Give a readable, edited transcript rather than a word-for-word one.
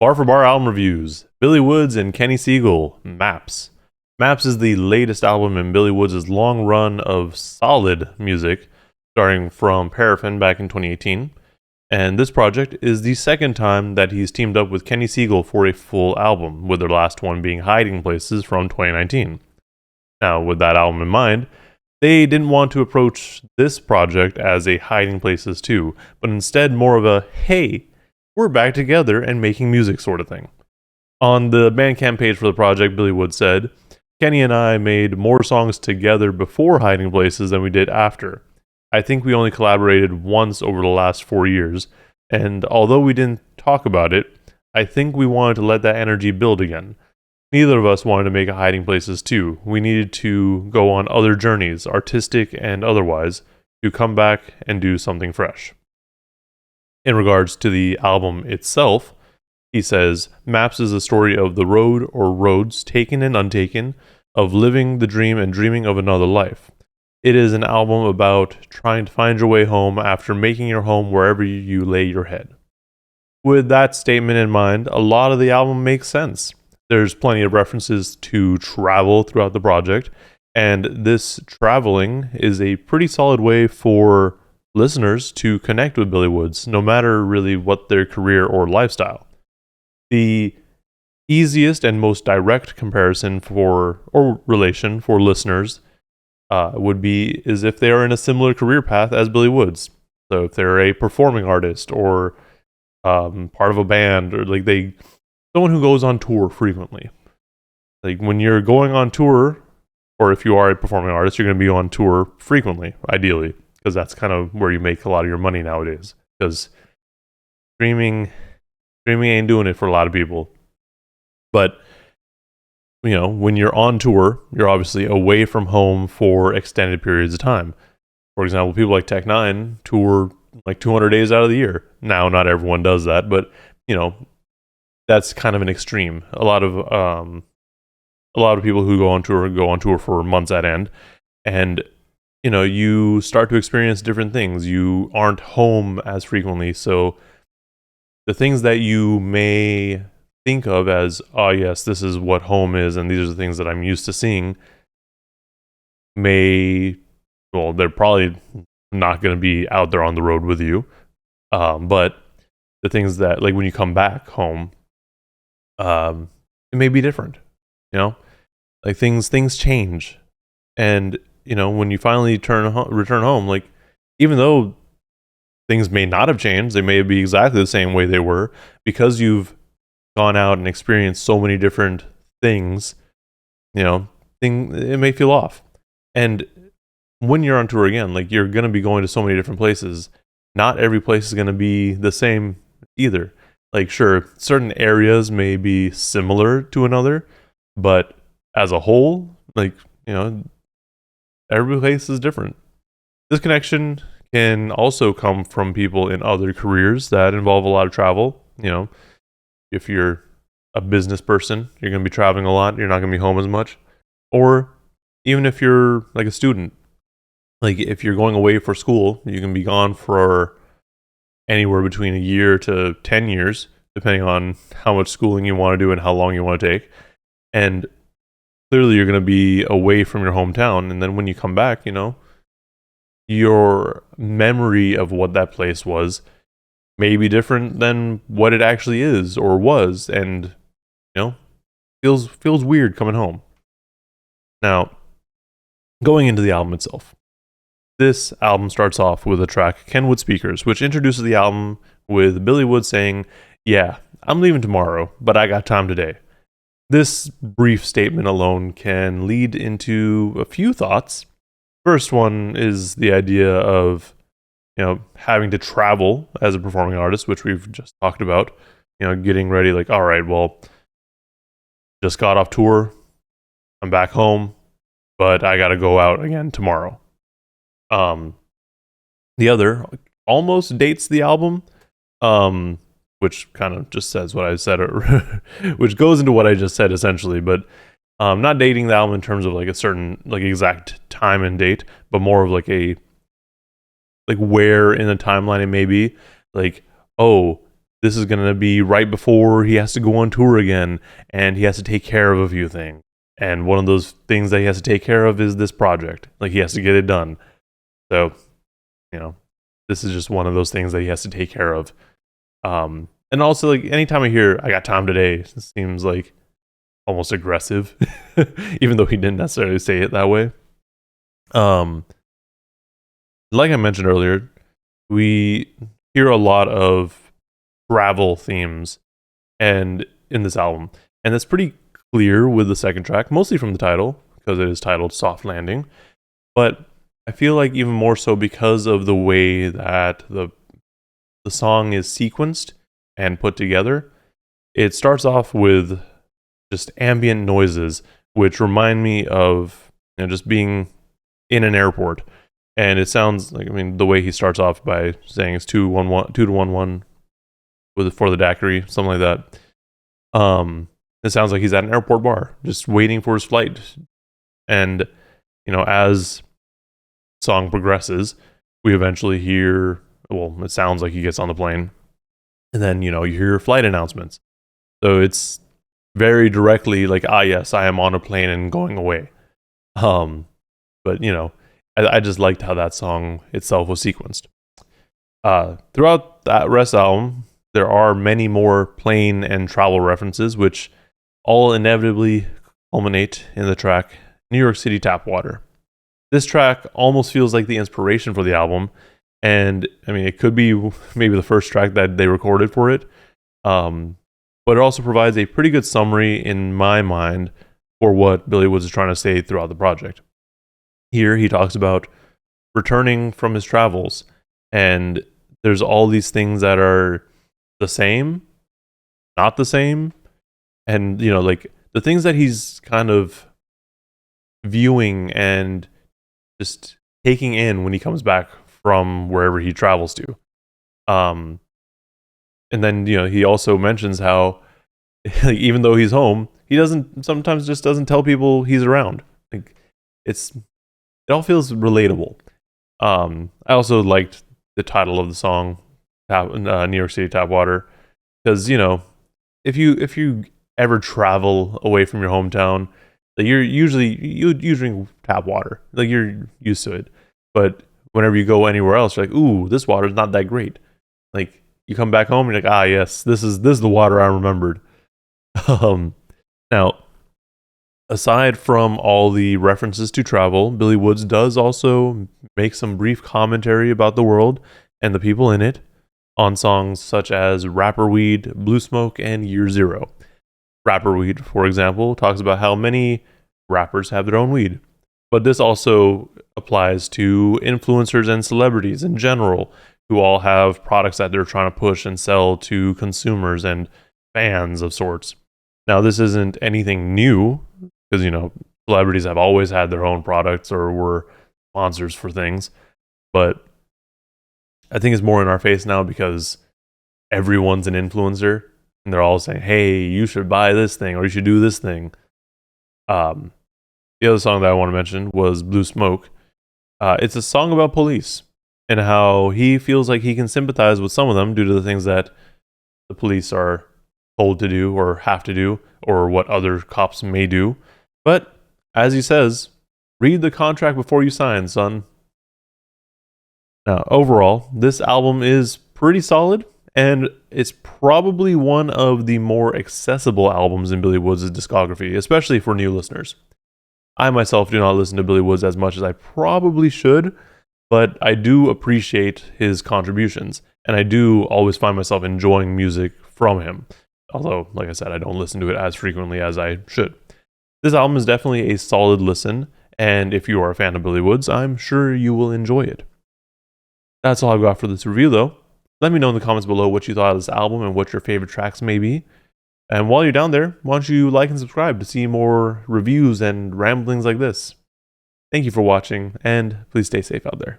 Bar for Bar album reviews. Billy Woods and Kenny Segal, Maps. Maps is the latest album in Billy Woods' long run of solid music, starting from Paraffin back in 2018. And this project is the second time that he's teamed up with Kenny Segal for a full album, with their last one being Hiding Places from 2019. Now, with that album in mind, they didn't want to approach this project as a Hiding Places 2, but instead more of a, hey, we're back together and making music sort of thing. On the Bandcamp page for the project, Billy Wood said, Kenny and I made more songs together before Hiding Places than we did after. I think we only collaborated once over the last 4 years, and although we didn't talk about it, I think we wanted to let that energy build again. Neither of us wanted to make a Hiding Places 2. We needed to go on other journeys, artistic and otherwise, to come back and do something fresh. In regards to the album itself, he says, Maps is a story of the road or roads taken and untaken, of living the dream and dreaming of another life. It is an album about trying to find your way home after making your home wherever you lay your head. With that statement in mind, a lot of the album makes sense. There's plenty of references to travel throughout the project, and this traveling is a pretty solid way for listeners to connect with Billy Woods, no matter really what their career or lifestyle. The easiest and most direct comparison or relation for listeners would be is if they are in a similar career path as Billy Woods. So if they're a performing artist or part of a band, or someone who goes on tour frequently. Like when you're going on tour, or if you are a performing artist, you're going to be on tour frequently, ideally, because that's kind of where you make a lot of your money nowadays. Because streaming ain't doing it for a lot of people. But when you're on tour, you're obviously away from home for extended periods of time. For example, people like Tech Nine tour like 200 days out of the year. Now, not everyone does that, but that's kind of an extreme. A lot of people who go on tour for months at end, and you start to experience different things. You aren't home as frequently, so the things that you may think of as, oh yes, this is what home is, and these are the things that I'm used to seeing, they're probably not going to be out there on the road with you. But the things that, like when you come back home, it may be different. Like things change, and when you finally return home, like even though things may not have changed, they may be exactly the same way they were, because you've gone out and experienced so many different things. It may feel off. And when you're on tour again, like you're going to be going to so many different places. Not every place is going to be the same either. Like sure, certain areas may be similar to another, but as a whole, every place is different. This connection can also come from people in other careers that involve a lot of travel. If you're a business person, you're going to be traveling a lot. You're not going to be home as much. Or even if you're like a student, like if you're going away for school, you can be gone for anywhere between a year to 10 years, depending on how much schooling you want to do and how long you want to take. And clearly you're going to be away from your hometown. And then when you come back, your memory of what that place was may be different than what it actually is or was, and feels weird coming home. Now, going into the album itself, this album starts off with the track Kenwood Speakers, which introduces the album with Billy Wood saying, "Yeah, I'm leaving tomorrow, but I got time today." This brief statement alone can lead into a few thoughts. First one is the idea of having to travel as a performing artist, which we've just talked about, getting ready, like, all right, well, just got off tour, I'm back home, but I got to go out again tomorrow. The other almost dates the album, which kind of just says what I said, which goes into what I just said essentially, but not dating the album in terms of like a certain like exact time and date, but more of like where in the timeline it may be. Like, oh, this is going to be right before he has to go on tour again, and he has to take care of a few things. And one of those things that he has to take care of is this project. Like, he has to get it done. So, this is just one of those things that he has to take care of. And also, like, anytime I hear "I got time today," it seems like almost aggressive, even though he didn't necessarily say it that way. Like I mentioned earlier, we hear a lot of travel themes and in this album, and that's pretty clear with the second track, mostly from the title, because it is titled Soft Landing. But I feel like even more so because of the way that the song is sequenced and put together. It starts off with just ambient noises, which remind me of just being in an airport. And it sounds like, the way he starts off by saying it's 2-1-1, 2-1-1 for the daiquiri, something like that. It sounds like he's at an airport bar, just waiting for his flight. And, as song progresses, we eventually hear, it sounds like he gets on the plane. And then, you hear flight announcements. So it's very directly like, yes, I am on a plane and going away. But, I just liked how that song itself was sequenced. Throughout that rest album, there are many more plane and travel references, which all inevitably culminate in the track New York City Tap Water. This track almost feels like the inspiration for the album, and it could be maybe the first track that they recorded for it, but it also provides a pretty good summary in my mind for what Billy Woods is trying to say throughout the project. Here he talks about returning from his travels, and there's all these things that are the same, not the same, and like the things that he's kind of viewing and just taking in when he comes back from wherever he travels to. And then he also mentions how even though he's home, he sometimes just doesn't tell people he's around. Like, it all feels relatable. I also liked the title of the song, New York City Tap Water, because if you ever travel away from your hometown, like, you drink tap water, like, you're used to it. But whenever you go anywhere else, you're like, ooh, this water's not that great. Like, you come back home, you're like, yes, this is the water I remembered. Now, aside from all the references to travel, Billy Woods does also make some brief commentary about the world and the people in it on songs such as Rapper Weed, Blue Smoke, and Year Zero. Rapper Weed, for example, talks about how many rappers have their own weed. But this also applies to influencers and celebrities in general, who all have products that they're trying to push and sell to consumers and fans of sorts. Now, this isn't anything new, because, celebrities have always had their own products or were sponsors for things. But I think it's more in our face now because everyone's an influencer, and they're all saying, hey, you should buy this thing or you should do this thing. The other song that I want to mention was Blue Smoke. It's a song about police and how he feels like he can sympathize with some of them due to the things that the police are told to do or have to do, or what other cops may do. But as he says, read the contract before you sign, son. Now, overall, this album is pretty solid, and it's probably one of the more accessible albums in Billy Woods' discography, especially for new listeners. I myself do not listen to Billy Woods as much as I probably should, but I do appreciate his contributions, and I do always find myself enjoying music from him. Although, like I said, I don't listen to it as frequently as I should. This album is definitely a solid listen, and if you are a fan of Billy Woods, I'm sure you will enjoy it. That's all I've got for this review, though. Let me know in the comments below what you thought of this album and what your favorite tracks may be. And while you're down there, why don't you like and subscribe to see more reviews and ramblings like this. Thank you for watching, and please stay safe out there.